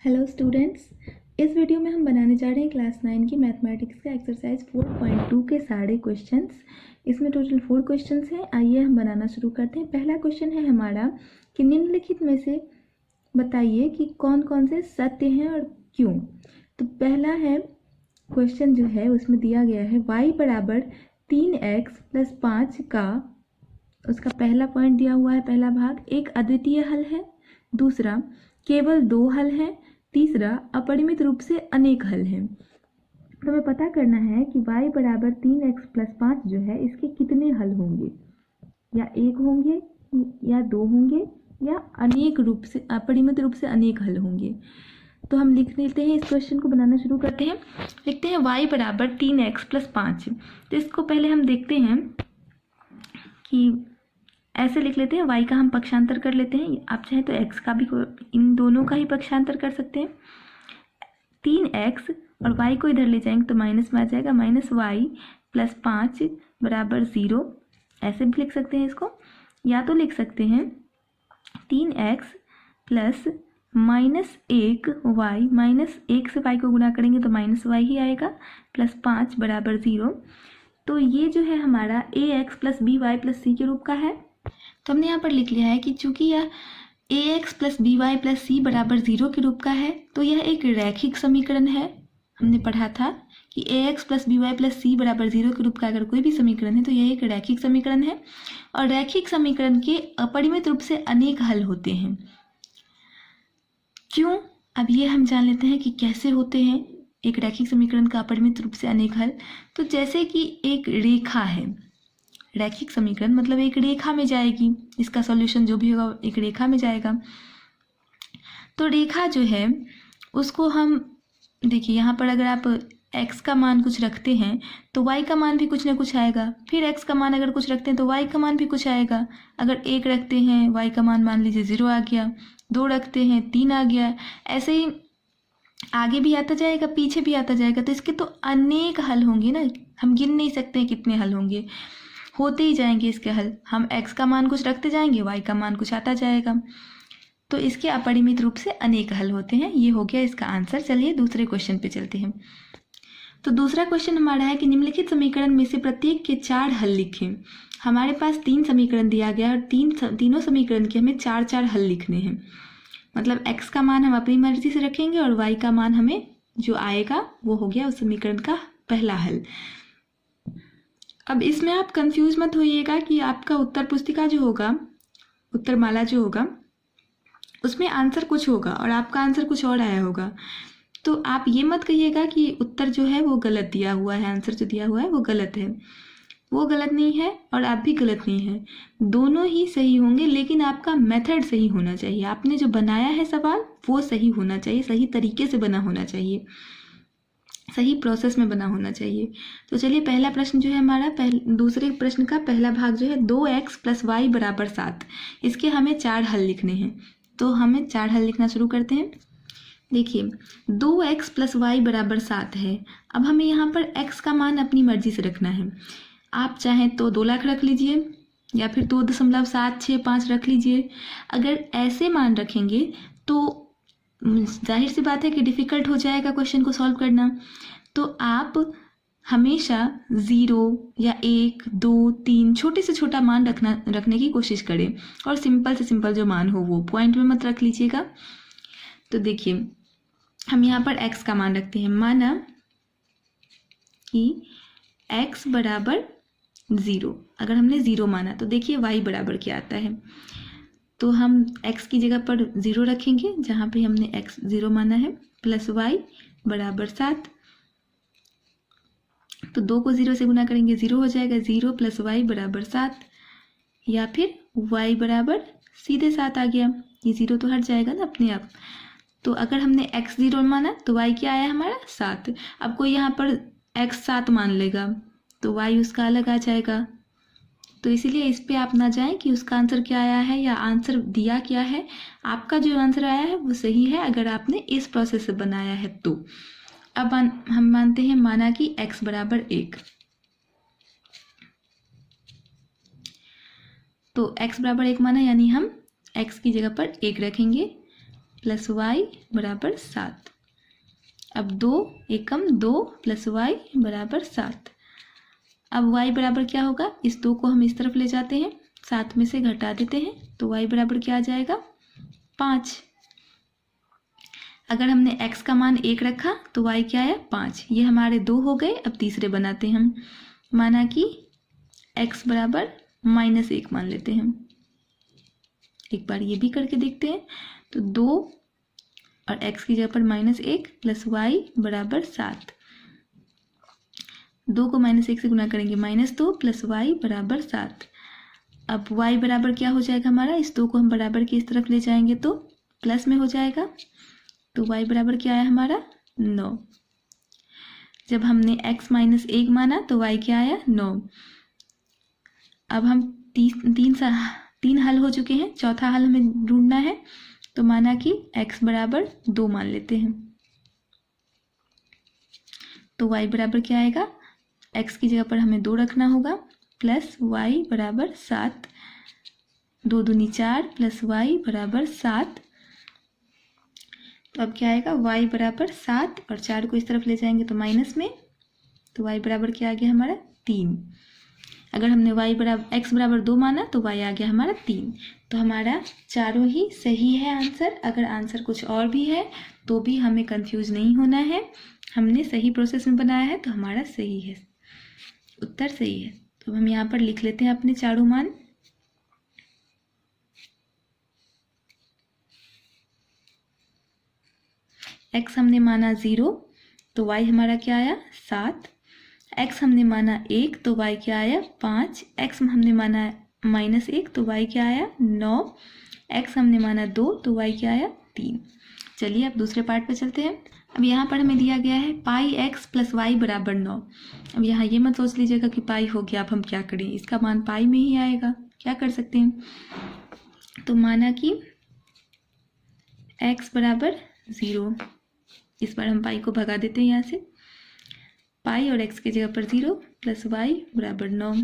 Hello students, इस video में हम बनाने जा रहे हैं क्लास 9 की मैथमेटिक्स का एक्सरसाइज 4.2 के सारे क्वेश्चंस। इसमें टोटल 4 क्वेश्चंस हैं। आइए हम बनाना शुरू करते हैं। पहला क्वेश्चन है हमारा कि निम्नलिखित में से बताइए कि कौन कौन से सत्य हैं और क्यों। तो पहला है क्वेश्चन जो है उसमें दिया गया है y बराबर 3x + 5 का, उसका पहला पॉइंट दिया हुआ है, पहला भाग एक अद्वितीय हल है, दूसरा केवल 2 हल हैं, तीसरा अपरिमित रूप से अनेक हल हैं। तो हमें पता करना है कि y बराबर 3x + 5 जो है इसके कितने हल होंगे, या 1 होंगे या 2 होंगे या अनेक रूप से अपरिमित रूप से अनेक हल होंगे। तो हम लिख लेते हैं, इस क्वेश्चन को बनाना शुरू करते हैं। लिखते हैं y बराबर 3x + 5। तो इसको पहले हम देखते हैं कि ऐसे लिख लेते हैं, y का हम पक्षांतर कर लेते हैं। आप चाहें तो x का भी, इन दोनों का ही पक्षांतर कर सकते हैं। 3x और y को इधर ले जाएंगे तो माइनस में आ जाएगा, -y + 5 बराबर 0। ऐसे भी लिख सकते हैं इसको, या तो लिख सकते हैं 3x + -1y, -1 से y को गुणा करेंगे तो -y ही आएगा, +5 बराबर 0। तो ये जो है हमारा ax + by + c के रूप का है। तो हमने यहाँ पर लिख लिया है कि चूंकि यह ax + by + c बराबर 0 के रूप का है तो यह एक रैखिक समीकरण है। हमने पढ़ा था कि ax + by + c बराबर 0 के रूप का अगर कोई भी समीकरण है तो यह एक रैखिक समीकरण है, और रैखिक समीकरण के अपरिमित रूप से अनेक हल होते हैं। क्यों, अब ये हम जान लेते हैं कि कैसे होते हैं एक रैखिक समीकरण का अपरिमित रूप से अनेक हल। तो जैसे कि एक रेखा है, रैखिक समीकरण मतलब एक रेखा में जाएगी, इसका सॉल्यूशन जो भी होगा एक रेखा में जाएगा। तो रेखा जो है उसको हम देखिए, यहाँ पर अगर आप x का मान कुछ रखते हैं तो y का मान भी कुछ ना कुछ आएगा, फिर x का मान अगर कुछ रखते हैं तो y का मान भी कुछ आएगा। अगर 1 रखते हैं y का मान लीजिए 0 आ गया, 2 रखते हैं 3 आ गया, ऐसे ही आगे भी आता जाएगा, पीछे भी आता जाएगा। तो इसके तो अनेक हल होंगे ना, हम गिन नहीं सकते हैं कितने हल होंगे, होते ही जाएंगे इसके हल। हम x का मान कुछ रखते जाएंगे, y का मान कुछ आता जाएगा, तो इसके अपरिमित रूप से अनेक हल होते हैं। ये हो गया इसका आंसर। चलिए दूसरे क्वेश्चन पे चलते हैं। तो दूसरा क्वेश्चन हमारा है कि निम्नलिखित समीकरण में से प्रत्येक के 4 हल लिखें। हमारे पास 3 समीकरण दिया गया और तीनों समीकरण के हमें 4 हल लिखने हैं। मतलब x का मान हम अपनी मर्जी से रखेंगे और y का मान हमें जो आएगा वो हो गया उस समीकरण का पहला हल। अब इसमें आप कंफ्यूज मत होइएगा कि आपका उत्तर पुस्तिका जो होगा, उत्तरमाला जो होगा, उसमें आंसर कुछ होगा और आपका आंसर कुछ और आया होगा। तो आप ये मत कहिएगा कि उत्तर जो है वो गलत दिया हुआ है, आंसर जो दिया हुआ है वो गलत है। वो गलत नहीं है और आप भी गलत नहीं है, दोनों ही सही होंगे, लेकिन आपका मेथड सही होना चाहिए। आपने जो बनाया है सवाल वो सही होना चाहिए, सही तरीके से बना होना चाहिए, सही प्रोसेस में बना होना चाहिए। तो चलिए पहला प्रश्न जो है हमारा, दूसरे प्रश्न का पहला भाग जो है 2x + y बराबर 7, इसके हमें 4 हल लिखने हैं। तो हमें 4 हल लिखना शुरू करते हैं। देखिए 2x + y बराबर 7 है। अब हमें यहाँ पर x का मान अपनी मर्जी से रखना है। आप चाहें तो 2 लाख रख लीजिए या फिर 2.765 रख लीजिए। अगर ऐसे मान रखेंगे तो जाहिर सी बात है कि डिफ़िकल्ट हो जाएगा क्वेश्चन को सॉल्व करना। तो आप हमेशा 0 या 1, 2, 3 छोटे से छोटा मान रखने की कोशिश करें, और सिंपल से सिंपल जो मान हो वो पॉइंट में मत रख लीजिएगा। तो देखिए हम यहाँ पर x का मान रखते हैं। माना कि x बराबर 0, अगर हमने 0 माना तो देखिए y बराबर क्या आता है। तो हम x की जगह पर 0 रखेंगे जहाँ पे हमने x 0 माना है, +y बराबर 7। तो 2 को 0 से गुना करेंगे 0 हो जाएगा, 0 + y बराबर 7, या फिर y बराबर सीधे 7 आ गया। ये 0 तो हट जाएगा ना अपने आप। तो अगर हमने x 0 माना तो y क्या आया हमारा 7। अब कोई यहाँ पर x 7 मान लेगा तो y उसका अलग आ जाएगा। तो इसीलिए इस पे आप ना जाएं कि उसका आंसर क्या आया है या आंसर दिया क्या है। आपका जो आंसर आया है वो सही है अगर आपने इस प्रोसेस से बनाया है तो। अब हम मानते हैं, माना कि x बराबर 1, तो x बराबर 1 माना, यानी हम x की जगह पर 1 रखेंगे। प्लस वाई बराबर 7। अब 2 एकम 2 प्लस वाई बराबर 7। अब y बराबर क्या होगा, इस 2 को हम इस तरफ ले जाते हैं, 7 में से घटा देते हैं, तो y बराबर क्या आ जाएगा 5। अगर हमने x का मान 1 रखा तो y क्या है 5। ये हमारे 2 हो गए। अब तीसरे बनाते हैं हम, माना कि x बराबर -1 मान लेते हैं। एक बार ये भी करके देखते हैं। तो 2 और x की जगह पर -1 प्लस y बराबर 7। 2 को -1 से गुना करेंगे -2 प्लस y बराबर 7। अब y बराबर क्या हो जाएगा हमारा, इस 2 को हम बराबर की इस तरफ ले जाएंगे तो प्लस में हो जाएगा। तो y बराबर क्या आया हमारा 9। जब हमने x -1 माना तो y क्या आया 9। अब हम तीन हल हो चुके हैं, चौथा हल हमें ढूंढना है। तो माना कि x बराबर 2 मान लेते हैं, तो y बराबर क्या आएगा, x की जगह पर हमें 2 रखना होगा, प्लस y बराबर 7। 2 दूनी 4 प्लस y बराबर 7। तो अब क्या आएगा, y बराबर 7 और 4 को इस तरफ ले जाएंगे तो माइनस में, तो y बराबर क्या आ गया हमारा 3। अगर हमने x बराबर 2 माना तो y आ गया हमारा 3। तो हमारा चारों ही सही है आंसर। अगर आंसर कुछ और भी है तो भी हमें कंफ्यूज नहीं होना है, हमने सही प्रोसेस में बनाया है तो हमारा सही है, उत्तर सही है। तो हम यहाँ पर लिख लेते हैं अपने चारों मान। x हमने माना 0 तो y हमारा क्या आया 7। x हमने माना 1 तो y क्या आया 5। x हमने माना -1 तो y क्या आया 9। x हमने माना 2 तो y क्या आया 3। चलिए अब दूसरे पार्ट पे चलते हैं। अब यहाँ पर हमें दिया गया है पाई x प्लस वाई बराबर 9। अब यहाँ ये मत सोच लीजिएगा कि पाई हो गया, अब हम क्या करें, इसका मान पाई में ही आएगा, क्या कर सकते हैं। तो माना कि x बराबर 0, इस बार हम पाई को भगा देते हैं यहाँ से। पाई और x की जगह पर 0 प्लस y बराबर 9।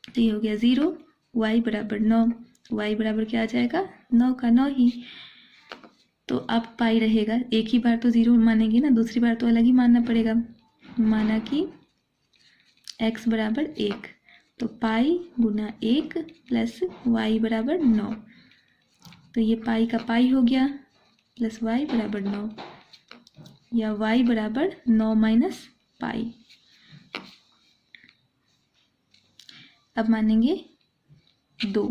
तो ये हो गया 0, y बराबर 9। y बराबर क्या आ जाएगा 9 का 9 ही। तो अब पाई रहेगा, एक ही बार तो 0 मानेंगे ना, दूसरी बार तो अलग ही मानना पड़ेगा। माना कि x बराबर 1, तो पाई गुना 1 प्लस y बराबर 9। तो ये पाई का पाई हो गया प्लस y बराबर 9, या y बराबर 9 माइनस पाई। अब मानेंगे 2,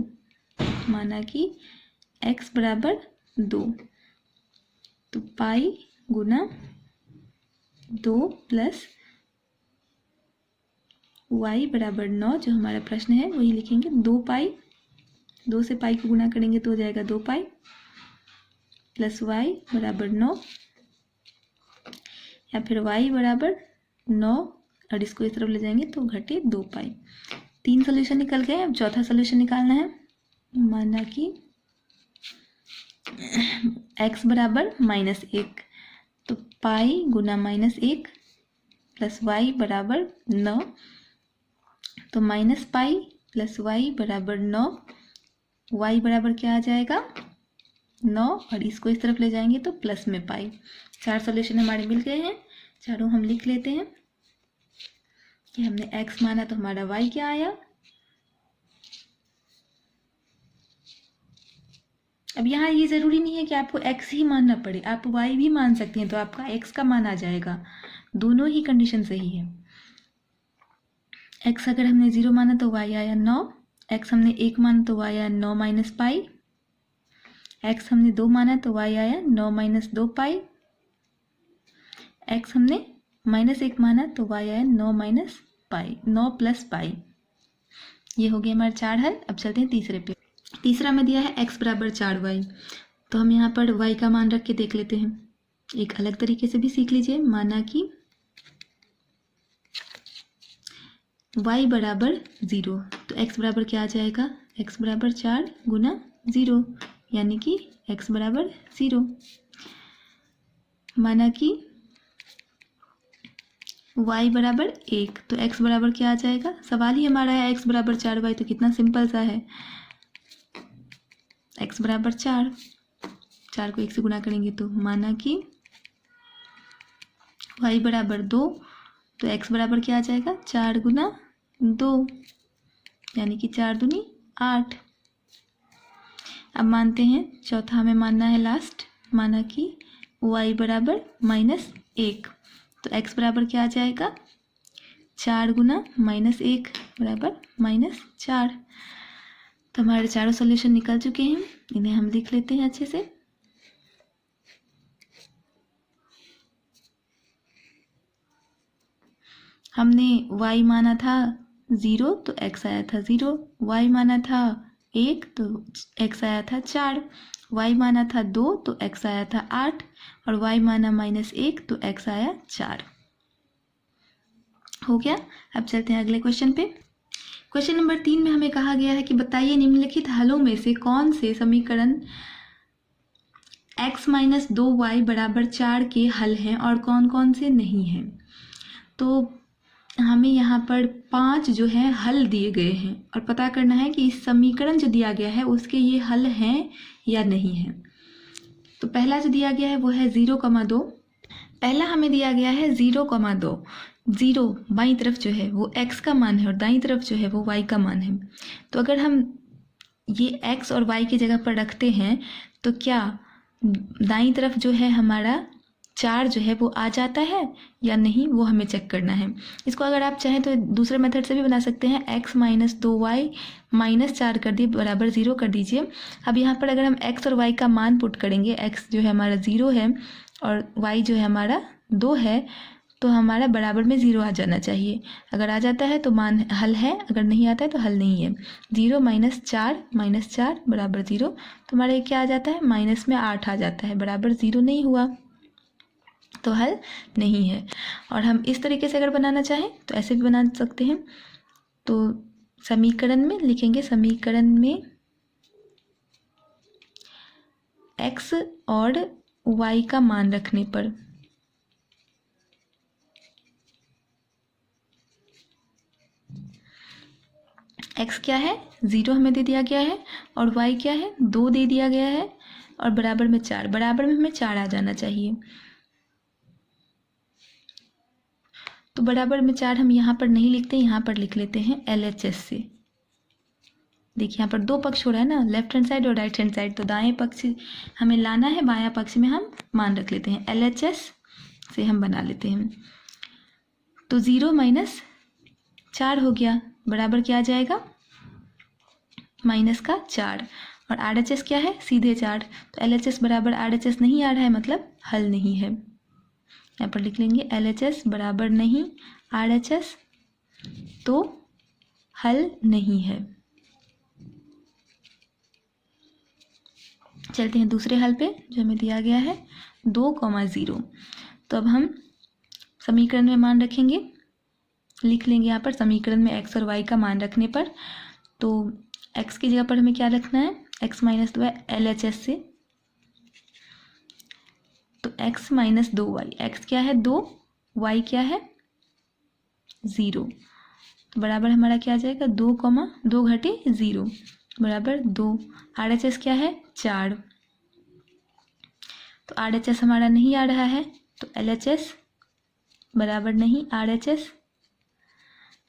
माना कि x बराबर 2, तो पाई गुना 2 प्लस y बराबर 9, जो हमारा प्रश्न है वही लिखेंगे। 2 पाई, 2 से पाई को गुना करेंगे तो हो जाएगा 2 पाई प्लस y बराबर 9, या फिर y बराबर 9 और इसको इस तरफ ले जाएंगे तो घटे 2 पाई। 3 सोल्यूशन निकल गए। अब चौथा सोल्यूशन निकालना है। माना कि x बराबर -1, तो पाई गुना -1 प्लस y बराबर 9, तो माइनस पाई प्लस y बराबर 9। y बराबर क्या आ जाएगा 9 और इसको इस तरफ ले जाएंगे तो प्लस में पाई। 4 सोल्यूशन हमारे मिल गए हैं, चारों हम लिख लेते हैं कि हमने x माना तो हमारा y क्या आया। अब यहाँ ये ज़रूरी नहीं है कि आपको x ही मानना पड़े, आप y भी मान सकते हैं, तो आपका x का मान आ जाएगा। दोनों ही कंडीशन सही है। x अगर हमने 0 माना तो y आया 9, x हमने 1 माना तो y आया 9 माइनस पाई, x हमने 2 माना तो y आया 9 माइनस 2 पाई, x हमने -1 माना तो y आया 9 माइनस पाई, 9 प्लस पाई। ये हो गया हमारे 4 हल। अब चलते हैं तीसरे पे। तीसरा में दिया है x बराबर 4y, तो हम यहाँ पर y का मान रख के देख लेते हैं। एक अलग तरीके से भी सीख लीजिए। माना कि y बराबर 0, तो x बराबर क्या आ जाएगा, x बराबर 4 गुना 0, यानी कि x बराबर 0। माना कि y बराबर 1, तो x बराबर क्या आ जाएगा, सवाल ही हमारा है x बराबर 4y, तो कितना सिंपल सा है, x बराबर 4। 4 को 1 से गुना करेंगे तो माना कि y बराबर 2, तो x बराबर क्या आ जाएगा 4 गुना 2, यानी कि 4 दूनी 8। अब मानते हैं चौथा हमें मानना है लास्ट, माना कि y बराबर -1, तो x बराबर क्या आ जाएगा 4 गुना -1 बराबर -4। तो हमारे चारों सॉल्यूशन निकल चुके हैं, इन्हें हम लिख लेते हैं अच्छे से। हमने y माना था 0 तो x आया था 0, y माना था 1 तो x आया था 4, y माना था 2 तो x आया था 8 और y माना -1 तो x आया 4। हो गया। अब चलते हैं अगले क्वेश्चन पे। क्वेश्चन नंबर 3 में हमें कहा गया है कि बताइए निम्नलिखित हलों में से कौन से समीकरण x - 2y बराबर 4 के हल हैं और कौन कौन से नहीं हैं। तो हमें यहाँ पर 5 जो है हल दिए गए हैं और पता करना है कि इस समीकरण जो दिया गया है उसके ये हल हैं या नहीं हैं। तो पहला जो दिया गया है वो है 0,2। पहला हमें दिया गया है 0,2। 0 बाईं तरफ जो है वो x का मान है और दाईं तरफ जो है वो y का मान है। तो अगर हम ये x और y की जगह पर रखते हैं तो क्या दाईं तरफ जो है हमारा 4 जो है वो आ जाता है या नहीं, वो हमें चेक करना है। इसको अगर आप चाहें तो दूसरे मेथड से भी बना सकते हैं, x - 2y -4 कर दिए बराबर 0 कर दीजिए। अब यहाँ पर अगर हम x और y का मान पुट करेंगे, x जो है हमारा 0 है और y जो है हमारा 2 है, तो हमारा बराबर में 0 आ जाना चाहिए। अगर आ जाता है तो मान हल है, अगर नहीं आता है तो हल नहीं है। 0 - 4 बराबर 0, तो हमारा ये क्या आ जाता है माइनस में 8 आ जाता है, बराबर 0 नहीं हुआ तो हल नहीं है। और हम इस तरीके से अगर बनाना चाहें तो ऐसे भी बना सकते हैं। तो समीकरण में लिखेंगे, समीकरण में x और y का मान रखने पर x क्या है 0 हमें दे दिया गया है और y क्या है 2 दे दिया गया है और बराबर में 4, बराबर में हमें 4 आ जाना चाहिए। तो बराबर में 4 हम यहाँ पर नहीं लिखते, यहाँ पर लिख लेते हैं LHS से। देखिए यहाँ पर 2 पक्ष हो रहा है ना, लेफ्ट हैंड साइड और राइट हैंड साइड, तो दाएं पक्ष हमें लाना है, बायां पक्ष में हम मान रख लेते हैं, LHS से हम बना लेते हैं। तो 0 - 4 हो गया, बराबर क्या आ जाएगा -4 और RHS क्या है सीधे 4, तो LHS बराबर RHS नहीं आ रहा है, मतलब हल नहीं है। यहाँ पर लिख लेंगे LHS बराबर नहीं RHS, तो हल नहीं है। चलते हैं दूसरे हल पे जो हमें दिया गया है 2,0। तो अब हम समीकरण में मान रखेंगे, लिख लेंगे यहाँ पर समीकरण में x और y का मान रखने पर। तो x की जगह पर हमें क्या रखना है, x - 2 LHS से, तो x - 2y, x क्या है 2, y क्या है 0, तो बराबर हमारा क्या आ जाएगा 2 घटे 0 बराबर 2। RHS क्या है 4, तो RHS हमारा नहीं आ रहा है, तो LHS बराबर नहीं RHS,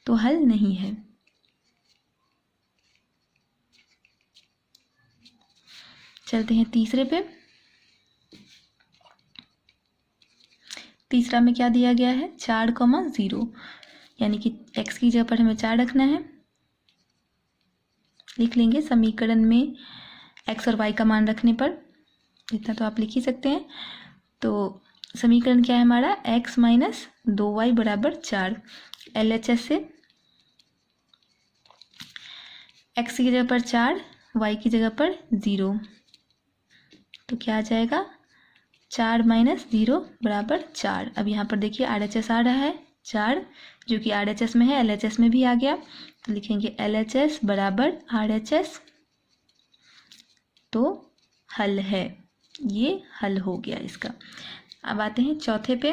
तो हल नहीं है। चलते हैं तीसरे पे। तीसरा में क्या दिया गया है 4,0, यानी कि x की जगह पर हमें 4 रखना है। लिख लेंगे समीकरण में x और y का मान रखने पर, इतना तो आप लिख ही सकते हैं। तो समीकरण क्या है हमारा x - 2y बराबर 4, LHS से x की जगह पर 4, y की जगह पर 0, तो क्या आ जाएगा 4 - 0 बराबर 4। अब यहाँ पर देखिए RHS आ रहा है 4, जो कि RHS में है, LHS में भी आ गया, तो लिखेंगे LHS बराबर RHS, तो हल है, ये हल हो गया इसका। अब आते हैं चौथे पे।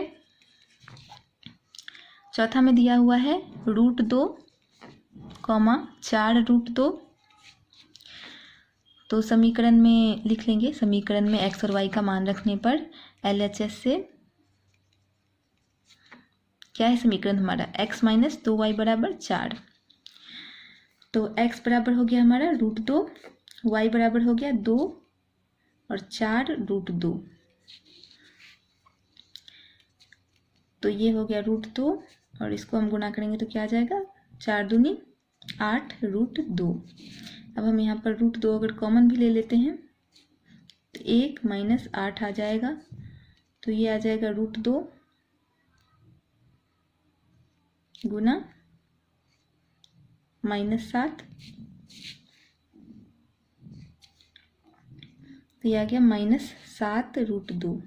चौथा में दिया हुआ है √2, 4 √2। तो समीकरण में लिख लेंगे, समीकरण में x और y का मान रखने पर LHS से क्या है समीकरण हमारा, x माइनस 2y बराबर 4। तो x बराबर हो गया हमारा √2, y बराबर हो गया 2 और 4 √2। तो ये हो गया √2 और इसको हम गुना करेंगे तो क्या आ जाएगा, 4 दूनी 8 √2। अब हम यहाँ पर √2 अगर कॉमन भी ले लेते हैं तो 1 माइनस 8 आ जाएगा, तो ये आ जाएगा √2 गुना -7, तो ये आ गया -7 √2।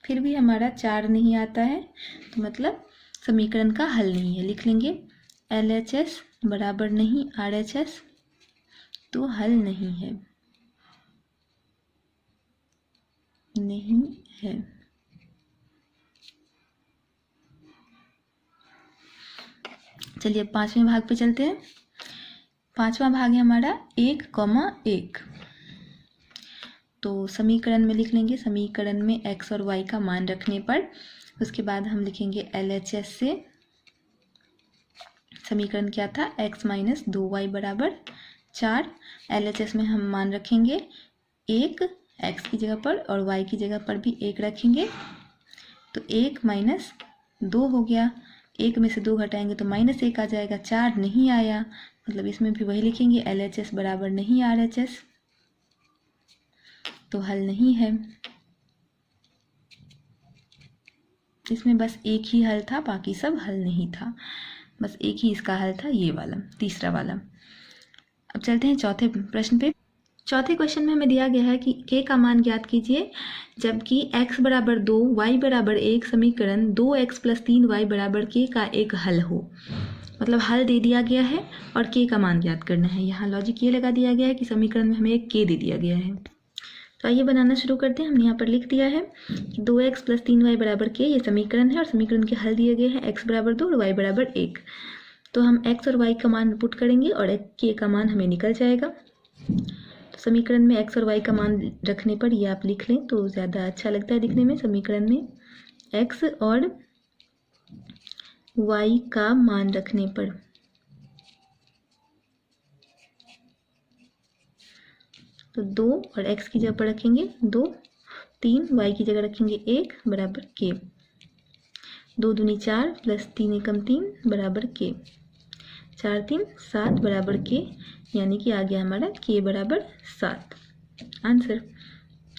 फिर भी हमारा 4 नहीं आता है, तो मतलब समीकरण का हल नहीं है। लिख लेंगे LHS बराबर नहीं RHS, तो हल नहीं है, नहीं है। चलिए अब 5वें भाग पे चलते हैं। 5वां भाग है हमारा 1,1। तो समीकरण में लिख लेंगे, समीकरण में x और y का मान रखने पर उसके बाद हम लिखेंगे LHS से समीकरण क्या था, x माइनस 2y बराबर 4। LHS में हम मान रखेंगे 1 x की जगह पर और y की जगह पर भी 1 रखेंगे, तो 1 माइनस 2 हो गया, 1 में से 2 घटाएंगे तो -1 आ जाएगा, 4 नहीं आया, मतलब इसमें भी वही लिखेंगे LHS बराबर नहीं RHS, तो हल नहीं है। इसमें बस एक ही हल था, बाकी सब हल नहीं था, बस एक ही इसका हल था, ये वाला तीसरा वाला। अब चलते हैं चौथे प्रश्न पे। चौथे क्वेश्चन में हमें दिया गया है कि k का मान ज्ञात कीजिए जबकि x बराबर 2 y बराबर 1 समीकरण 2x + 3y बराबर k का एक हल हो। मतलब हल दे दिया गया है और k का मान ज्ञात करना है। यहाँ लॉजिक ये लगा दिया गया है कि समीकरण में हमें एक k दे दिया गया है। तो आइए बनाना शुरू करते हैं। हमने यहाँ पर लिख दिया है 2x + 3y बराबर k, ये समीकरण है और समीकरण के हल दिए गए हैं x बराबर 2 और y बराबर 1। तो हम x और y का मान पुट करेंगे और k का मान हमें निकल जाएगा। तो समीकरण में x और y का मान रखने पर ये आप लिख लें तो ज़्यादा अच्छा लगता है दिखने में। समीकरण में x और y का मान रखने पर तो 2 और x की जगह पर रखेंगे 2, 3 y की जगह रखेंगे 1 बराबर k, 2 दूनी 4 + 3 एकम 3 बराबर k, 4 3 7 बराबर k, यानी कि आ गया हमारा k बराबर 7 आंसर।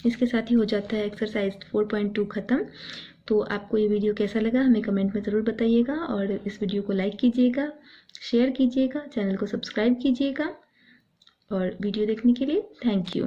इसके साथ ही हो जाता है एक्सरसाइज 4.2 ख़त्म। तो आपको ये वीडियो कैसा लगा हमें कमेंट में ज़रूर बताइएगा और इस वीडियो को लाइक कीजिएगा, शेयर कीजिएगा, चैनल को सब्सक्राइब कीजिएगा और वीडियो देखने के लिए थैंक यू।